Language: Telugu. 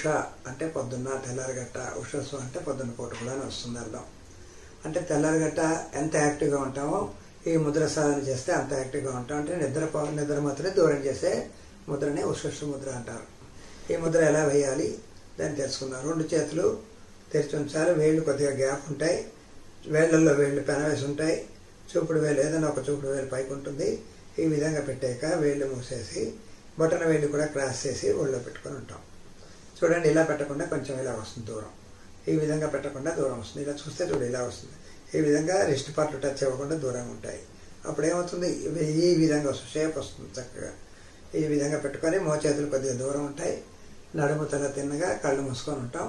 ఉష అంటే పొద్దున్న, తెల్లారగట్ట. ఉషస్సు అంటే పొద్దున్న పూట కూడా అని వస్తుంది అర్థం. అంటే తెల్లారగట్ట ఎంత యాక్టివ్గా ఉంటామో ఈ ముద్ర సాధన చేస్తే అంత యాక్టివ్గా ఉంటాం. అంటే నిద్రమత్తుని దూరం చేసే ముద్రని ఉషస్సు ముద్ర అంటారు. ఈ ముద్ర ఎలా వేయాలి దాన్ని తెలుసుకుందాం. 2 చేతులు తెరిచి ఉంచాలి. వేళ్ళు కొద్దిగా గ్యాప్ ఉంటాయి. వేళ్లలో వేళ్ళు పెనవేసి ఉంటాయి. చూపుడు వేలు ఏదైనా ఒక చూపుడు వేలు పైకి ఉంటుంది. ఈ విధంగా పెట్టాక వేళ్ళు మూసేసి బొటన వేళ్ళు కూడా క్రాస్ చేసి ఒళ్ళో పెట్టుకొని ఉంటాం. చూడండి, ఇలా పెట్టకుండా కొంచెం ఇలా వస్తుంది దూరం. ఈ విధంగా పెట్టకుండా దూరం వస్తుంది. ఇలా చూస్తే చూడు ఇలా వస్తుంది. ఈ విధంగా రిస్ట్ పార్ట్లు టచ్ అవ్వకుండా దూరంగా ఉంటాయి. అప్పుడు ఏమవుతుంది, ఈ విధంగా షేప్ వస్తుంది చక్కగా. ఈ విధంగా పెట్టుకొని మోచేతులు కొద్దిగా దూరం ఉంటాయి. నడుము తల తిన్నగా కళ్ళు మూసుకొని ఉంటాం.